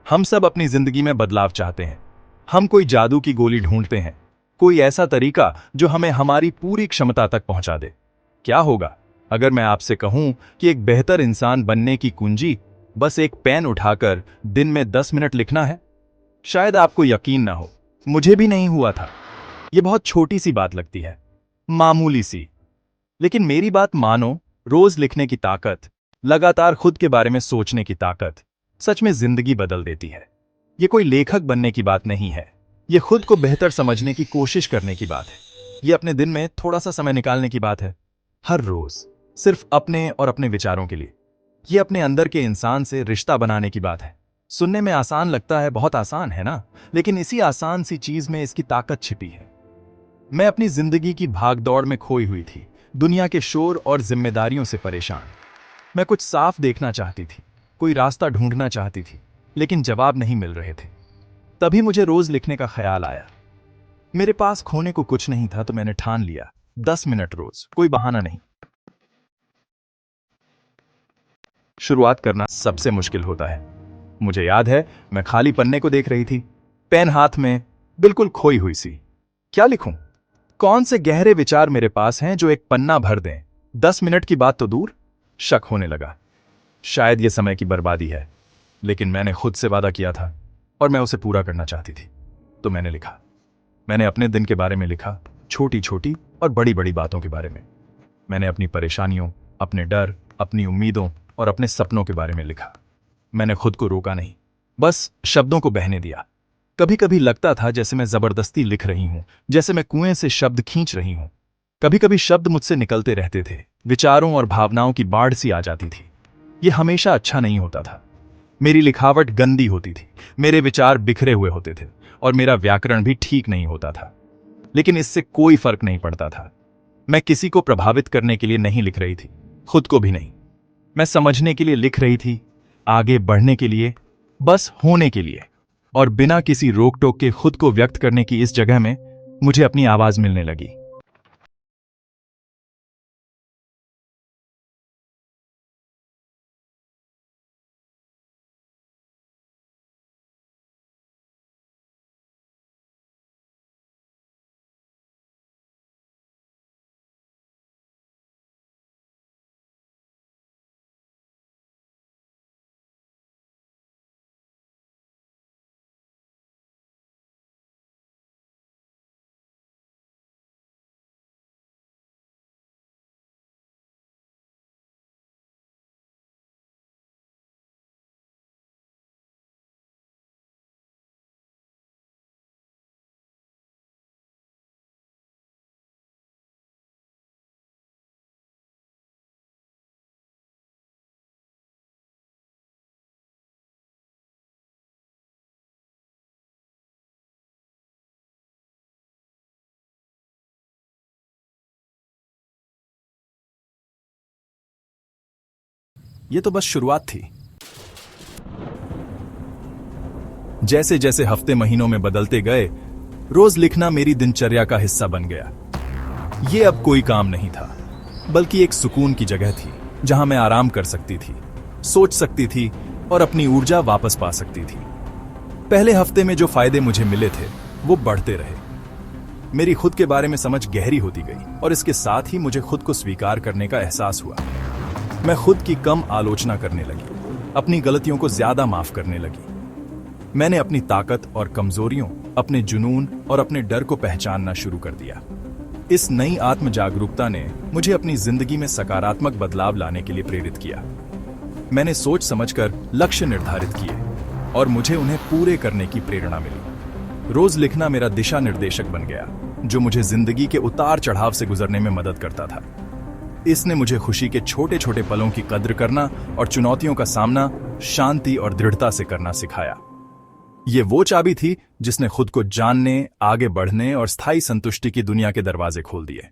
हम सब अपनी जिंदगी में बदलाव चाहते हैं। हम कोई जादू की गोली ढूंढते हैं, कोई ऐसा तरीका जो हमें हमारी पूरी क्षमता तक पहुंचा दे। क्या होगा अगर मैं आपसे कहूं कि एक बेहतर इंसान बनने की कुंजी बस एक पेन उठाकर दिन में 10 मिनट लिखना है? शायद आपको यकीन ना हो, मुझे भी नहीं हुआ था। यह बहुत छोटी सी बात लगती है, मामूली सी, लेकिन मेरी बात मानो, रोज लिखने की ताकत, लगातार खुद के बारे में सोचने की ताकत सच में जिंदगी बदल देती है। ये कोई लेखक बनने की बात नहीं है, ये खुद को बेहतर समझने की कोशिश करने की बात है। ये अपने दिन में थोड़ा सा समय निकालने की बात है, हर रोज, सिर्फ अपने और अपने विचारों के लिए। ये अपने अंदर के इंसान से रिश्ता बनाने की बात है। सुनने में आसान लगता है, बहुत आसान है ना? लेकिन इसी आसान सी चीज में इसकी ताकत छिपी है। मैं अपनी जिंदगी की भागदौड़ में खोई हुई थी, दुनिया के शोर और जिम्मेदारियों से परेशान। मैं कुछ साफ देखना चाहती थी, कोई रास्ता ढूंढना चाहती थी, लेकिन जवाब नहीं मिल रहे थे। तभी मुझे रोज लिखने का ख्याल आया। मेरे पास खोने को कुछ नहीं था, तो मैंने ठान लिया, 10 मिनट रोज, कोई बहाना नहीं। शुरुआत करना सबसे मुश्किल होता है। मुझे याद है, मैं खाली पन्ने को देख रही थी, पेन हाथ में, बिल्कुल खोई हुई सी। क्या लिखूं? कौन से गहरे विचार मेरे पास हैं जो एक पन्ना भर दें? 10 मिनट की बात तो दूर, शक होने लगा। शायद यह समय की बर्बादी है, लेकिन मैंने खुद से वादा किया था और मैं उसे पूरा करना चाहती थी। तो मैंने लिखा। मैंने अपने दिन के बारे में लिखा, छोटी छोटी और बड़ी बड़ी बातों के बारे में। मैंने अपनी परेशानियों, अपने डर, अपनी उम्मीदों और अपने सपनों के बारे में लिखा। मैंने खुद को रोका नहीं, बस शब्दों को बहने दिया। कभी कभी लगता था जैसे मैं जबरदस्ती लिख रही हूं, जैसे मैं कुएं से शब्द खींच रही हूं। कभी कभी शब्द मुझसे निकलते रहते थे, विचारों और भावनाओं की बाढ़ सी आ जाती थी। यह हमेशा अच्छा नहीं होता था। मेरी लिखावट गंदी होती थी, मेरे विचार बिखरे हुए होते थे और मेरा व्याकरण भी ठीक नहीं होता था। लेकिन इससे कोई फर्क नहीं पड़ता था। मैं किसी को प्रभावित करने के लिए नहीं लिख रही थी, खुद को भी नहीं। मैं समझने के लिए लिख रही थी, आगे बढ़ने के लिए, बस होने के लिए। और बिना किसी रोक टोक के खुद को व्यक्त करने की इस जगह में मुझे अपनी आवाज मिलने लगी। ये तो बस शुरुआत थी। जैसे जैसे हफ्ते महीनों में बदलते गए, रोज लिखना मेरी दिनचर्या का हिस्सा बन गया। ये अब कोई काम नहीं था, बल्कि एक सुकून की जगह थी, जहां मैं आराम कर सकती थी, सोच सकती थी और अपनी ऊर्जा वापस पा सकती थी। पहले हफ्ते में जो फायदे मुझे मिले थे, वो बढ़ते रहे। मेरी खुद के बारे में समझ गहरी होती गई और इसके साथ ही मुझे खुद को स्वीकार करने का एहसास हुआ। मैं खुद की कम आलोचना करने लगी, अपनी गलतियों को ज्यादा माफ करने लगी। मैंने अपनी ताकत और कमजोरियों, अपने जुनून और अपने डर को पहचानना शुरू कर दिया। इस नई आत्म जागरूकता ने मुझे अपनी जिंदगी में सकारात्मक बदलाव लाने के लिए प्रेरित किया। मैंने सोच समझकर लक्ष्य निर्धारित किए और मुझे उन्हें पूरे करने की प्रेरणा मिली। रोज लिखना मेरा दिशा निर्देशक बन गया, जो मुझे जिंदगी के उतार चढ़ाव से गुजरने में मदद करता था। इसने मुझे खुशी के छोटे छोटे पलों की कद्र करना और चुनौतियों का सामना शांति और दृढ़ता से करना सिखाया। ये वो चाबी थी जिसने खुद को जानने, आगे बढ़ने और स्थायी संतुष्टि की दुनिया के दरवाजे खोल दिए।